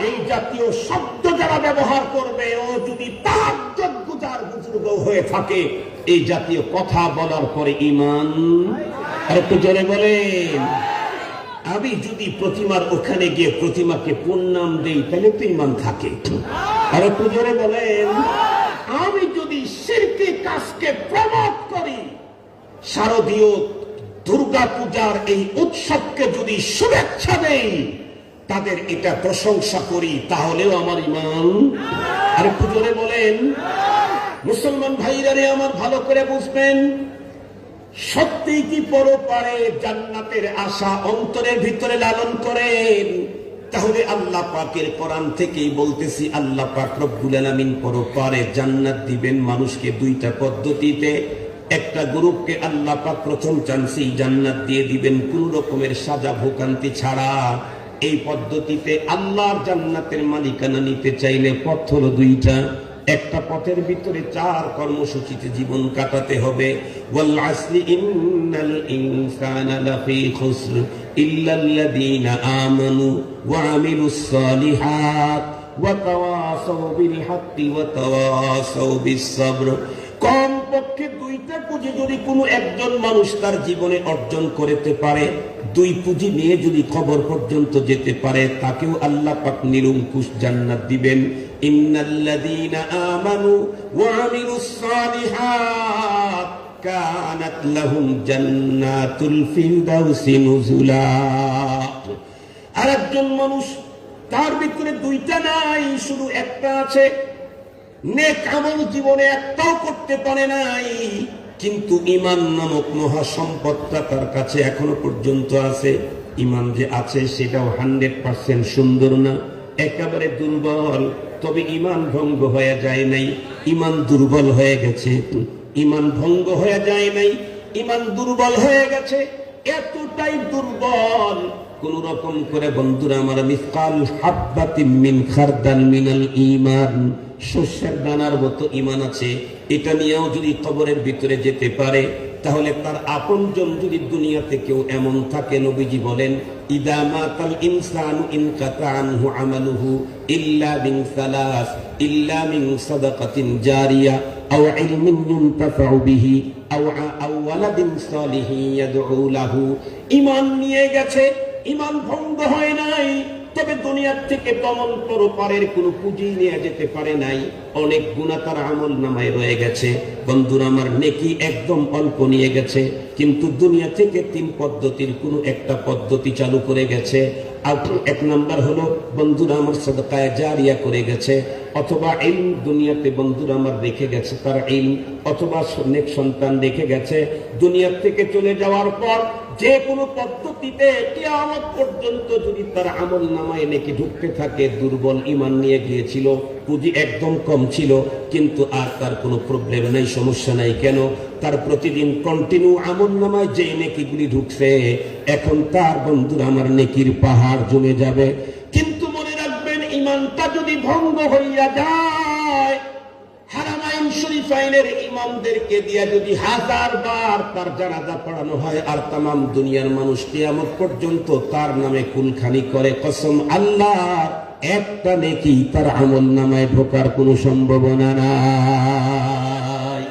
এই জাতীয় শব্দ যারা ব্যবহার করবে, ও যদি তাহাজ্জুদ গুজার বুজুর্গ হয়ে থাকে, এই জাতীয় কথা বলার পরে ঈমান। আর একটু জোরে বলেন। আমি যদি প্রতিমার ওখানে গিয়ে প্রতিমাকে প্রণাম দেই তাহলে তো ঈমান থাকে। আর একটু জোরে বলেন। আমি যদি শিরকি কাজকে প্রমোট করি, শারদীয় দুর্গা পূজার এই উৎসবকে যদি শুভেচ্ছা দেই, তাদের এটা প্রশংসা করি, তাহলেও আমার ঈমান। আর একটু জোরে বলেন। মুসলমান ভাইরা রে আমার, ভালো করে বুঝবেন, সত্যি কি পরপারে জান্নাতের আশা অন্তরের ভিতরে লালন করেন, তাহলে আল্লাহ পাকের কোরআন থেকেই বলতেছি, আল্লাহ পাক রব্বুল আলামিন পরপারে জান্নাত দিবেন মানুষকে দুইটা পদ্ধতিতে। একটা গ্রুপকে আল্লাহ পাক প্রথম চান্সেই জান্নাত দিয়ে দিবেন কোন রকমের সাজা ভোগান্তি ছাড়া। এই পদ্ধতিতে আল্লাহর জান্নাতের মালিকানা নিতে চাইলে পথ হলো দুইটা। একটা পথের ভিতরে চার কর্মসূচিতে জীবন কাটাতে হবে। ওয়াল আসরি ইন্নাল ইনসানা লাফি খুসর ইল্লাল্লাযীনা আমানু ওয়া আমিলুস সালিহাত ওয়া তাওয়াসাউ বিল হাক্কি ওয়া তাওয়াসাউ বিস সাবর। কমপক্ষে দুইটা পুঁজি যদি কোনো একজন মানুষ তার জীবনে অর্জন করতে পারে, দুই পুঁজি নিয়ে যদি কবর পর্যন্ত যেতে পারে, তাকেও আল্লাহ পাক নিরঙ্কুশ জান্নাত দিবেন। ইন্নাল্লাযীনা আমানু ওয়া আমিলুস সালিহাত কানাত লাহুম জান্নাতুল ফিরদাউসি নুজুলা। আরেকজন মানুষ, তার ভিতরে দুইটা নাই, শুধু একটা আছে, নেক আমল জীবনে একটাও করতে পারে নাই, কিন্তু ঈমান নামক মহা সম্পদটা তার কাছে এখনো পর্যন্ত আছে। ঈমান যে আছে সেটাও 100% সুন্দর না, একেবারে দুর্বল। তবে ঈমান ভঙ্গ হয়ে যায় নাই, ঈমান দুর্বল হয়ে গেছে। ঈমান ভঙ্গ হয়ে যায় নাই, ঈমান দুর্বল হয়ে গেছে। এতটাই দুর্বল, কোন রকম করে বন্ধুরা আমার, মিসকাল হাব্বাতিন মিন খারদাল মিনাল ঈমান, শস্যের দানার মতো ঈমান আছে। এটা নিয়েও যদি কবরের ভিতরে যেতে পারে, তাহলে তার আপনজন যদি দুনিয়াতে কেউ এমন থাকে, নবীজি বলেন ইদা মাতাল ইনসানু ইনকাতা আনহু আমালুহু ইল্লা মিন সালাস, ইল্লা মিন সাদাকাতিন জারিয়া আও ইলমিন ইউনতাফাউ বিহি আও ওয়ালাদিন সালিহিন ইয়াদউ লাহু। ঈমান নিয়ে গেছে, ঈমান ভঙ্গ হয় নাই, তবে দুনিয়ার থেকে তমন পরপারের কোন পুঁজি নিয়ে যেতে পারে নাই। অনেক গুনাহ তার আমল নামায় রয়ে গেছে। বন্ধুরা আমার, নেকি একদম অল্প নিয়ে গেছে, কিন্তু দুনিয়া থেকে তিন পদ্ধতির কোন একটা পদ্ধতি চালু করে গেছে। এক নাম্বার হলো বন্ধুরা আমার সাদকায়ে জারিয়া করে গেছে, অথবা ইলম দুনিয়াতে বন্ধুরা আমার রেখে গেছে তার ইলম, অথবা নেক সন্তান রেখে গেছে। দুনিয়া থেকে চলে যাওয়ার পর যে কোনো পদ্ধতিতে কিয়ামত পর্যন্ত যদি তার আমল নামায় নেকি ঢুকতে থাকে, দুর্বল ঈমান নিয়ে গিয়েছিল, পুঁজি একদম কম ছিল, কিন্তু আর তার কোনো প্রবলেম নাই, সমস্যা নাই। কেন? তার প্রতিদিন কন্টিনিউ আমল নামায় যে নেকিগুলি ঢুকছে, এখন তার বন্ধুরা আমার নেকির পাহাড় জমে যাবে। কিন্তু মনে রাখবেন, ঈমানটা যদি ভঙ্গ হইয়া যায়, হারামাইন শরীফাইনের ইমামদেরকে দিয়া যদি 1000 বার তার জানাজা পড়ানো হয়, আর তামাম দুনিয়ার মানুষ কিয়ামত পর্যন্ত তার নামে কুলখানি করে, কসম আল্লাহর, একটা নেকি তার আমল নামায় ঢোকার কোনো সম্ভাবনা নাই।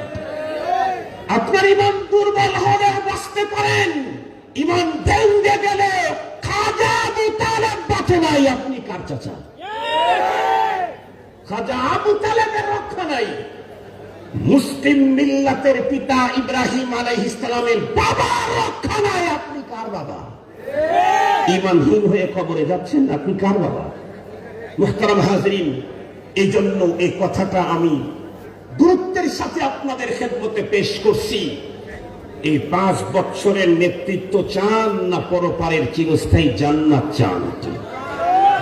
আপনার ঈমান দুর্বল হলে বসতে পারেন, ইমান ভেঙে গেলে খাজা আবু তালেব বাঁচে নাই। আপনি কার চাচা? খাজা আবু তালেবের রক্ষা নাই। মুসলিম মিল্লাতের পিতা ইব্রাহিম আলাইহিস সালামের বাবার রক্ষা নাই। আপনি কার বাবা? ঈমানহীন হয়ে কবরে যাচ্ছেন, আপনি কার বাবা? মুহতারাম হাজরিন, এই জন্য এই কথাটা আমি গুরুত্বের সাথে আপনাদের খেদমতে পেশ করছি। এই 5 বছরের নেতৃত্ব চান না পরপারের চিরস্থায়ী জান্নাত চান?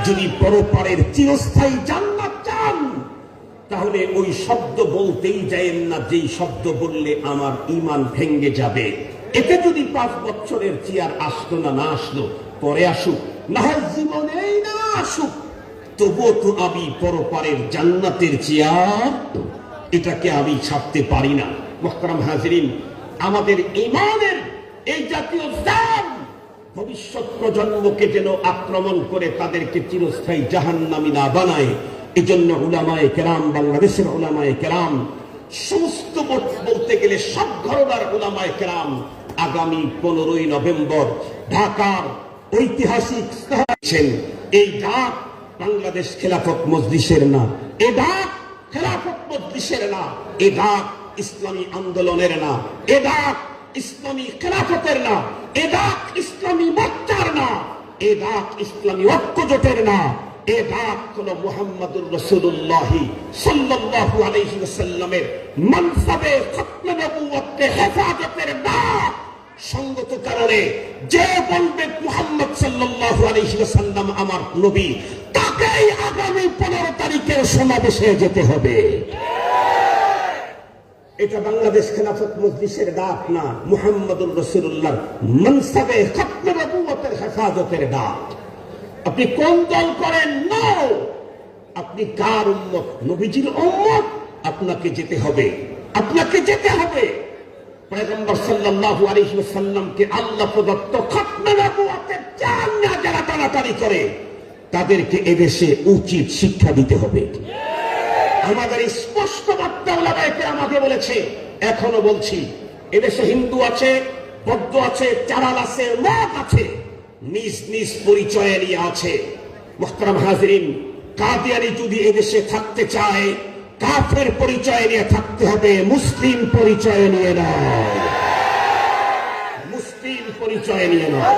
যদি পরপারের চিরস্থায়ী জান্নাত চান তাহলে ওই শব্দ বলতেই যায়েন না যেই শব্দ বললে আমার ঈমান ভেঙে যাবে। এতে যদি 5 বছরের চেয়ার আসলো না আসলো, পরে আসুক, না হয় জীবনেই না আসুক, তবুও তো আমি পরপারের জান্নাতের চেয়ার এটাকে আমি ছাড়তে পারি না। মুহতারাম হাজরিন, আমাদের ঈমানের এই জাতীয় দাম ভবিষ্যৎ প্রজন্মকে যেন আক্রমণ করে তাদেরকে চিরস্থায়ী জাহান্নামী না বানায়, এজন্য উলামায়ে কেরাম, বাংলাদেশের উলামায়ে কেরাম, সমস্ত বলতে গেলে সব ঘরনার উলামায়ে কেরাম আগামী 15ই নভেম্বর ঢাকার ঐতিহাসিক এই ডাক বাংলাদেশ খেলাফত মজলিসের না, এ ডাক খেলাফত মজলিসের না, এ ডাক ইসলামী আন্দোলনের না, এ ডাক ইসলামী খেলাফতের না, এ ডাক ইসলামী মোর্চার না, এ ডাক ইসলামী ঐক্যজোটের না, এ ডাক হলো মুহাম্মদুর রাসূলুল্লাহ সাল্লাল্লাহু আলাইহি ওয়াসাল্লামের মানসাবে খতমে নবুয়্বতের হেফাজতের ডাক। সঙ্গত কারণে যে বলবে মুহাম্মদ সাল্লাল্লাহু আলাইহি ওয়াসাল্লাম আমার নবী, তাকেই আগামী 15 তারিখের সমাবেশে যেতে হবে। এটা বাংলাদেশ খেলাফত মজলিসের ডাক না, মুহাম্মদুর রাসূলুল্লাহর মানসাবে খতমে নবুয়্বতের হেফাজতের ডাক। আপনি কোন দল করেন? না, আপনি কার উম্মত? নবীজির উম্মত। আপনাকে যেতে হবে, আপনাকে যেতে হবে। পয়গম্বর সাল্লাল্লাহু আলাইহি ওয়াসাল্লামকে আল্লাহ প্রদত্ত খতমে নবুয়তের চাল না যারা টানাটানি করে, তাদেরকে এদেশে উচিত শিক্ষা দিতে হবে। আমাদের স্পষ্ট বার্তা উলামায়ে কেরাম আমাকে বলেছে, এখনো বলছি, এদেশে হিন্দু আছে, বৌদ্ধ আছে, চারাল আছে, মত আছে, নিজ নিজ পরিচয় নিয়ে আছে। মুহতারাম হাজরিন, কাদিয়ানি যদি এদেশে থাকতে চায়, কাফের পরিচয় নিয়ে থাকতে হবে, মুসলিম পরিচয় নিয়ে নয়, মুসলিম পরিচয় নিয়ে নয়।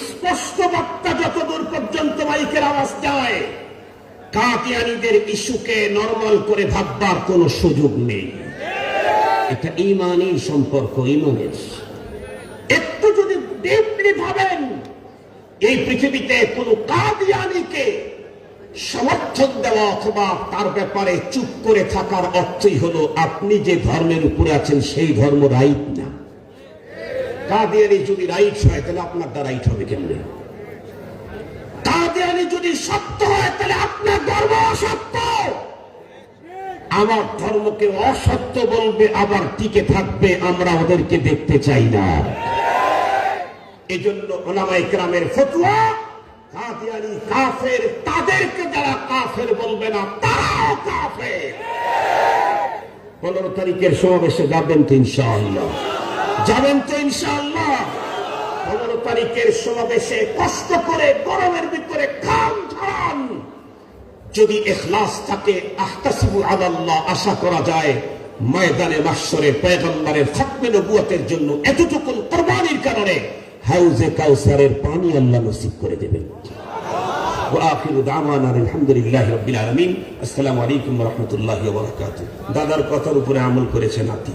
স্পষ্ট বার্তা যতদূর পর্যন্ত মাইকের আওয়াজ যায়, কাদিয়ানীদের ইস্যুকে নরমাল করে ভাববার কোন সুযোগ নেই। এটা ঈমানী সম্পর্ক, ঈমানের। একটু যদি ডিপলি ভাবেন, এই পৃথিবীতে কোন কাদিয়ানীকে সমর্থন দেওয়া অথবা তার ব্যাপারে চুপ করে থাকার অর্থই হলো আপনি যে ধর্মের উপরে আছেন সেই ধর্ম রাইট না। কাদিয়ানী যদি রাইট হয় তাহলে আপনার দ্বারা রাইট হবে কেমনে? কাদিয়ানী যদি সত্য হয় তাহলে আপনার ধর্ম অসত্য। আমার ধর্মকে অসত্য বলবে আবার টিকে থাকবে, আমরা ওদেরকে দেখতে চাই না। এজন্য উলামায়ে কেরামের ফতোয়া, কাদিয়ানী কাফের, তাদেরকে যারা কাফের বলবে না তারাও কাফের। 15 তারিখের সমাবেশে যাবেন তো ইনশাআল্লাহ? যাবেন তো ইনশাআল্লাহ? 15 তারিখের সমাবেশে কষ্ট করে গরমের ভিতরে খান ঝাড়ান। যদি ইখলাস থাকে, আহতাসিবু আলাল্লাহ, আশা করা যায় ময়দানে মাহশরে পয়গম্বরের খতমে নবুয়তের জন্য এতটুকু কুরবানির কারণে হাউজে কাউসারের পানি আল্লাহ নসিব করে দেবেন। ওয়া আখিরু দাওয়ানা আলহামদুলিল্লাহি রাব্বিল আলামিন। আসসালামু আলাইকুম ওয়া রাহমাতুল্লাহি ওয়া বারাকাতুহু। দাদার কথার উপরে আমল করেছে নাতি।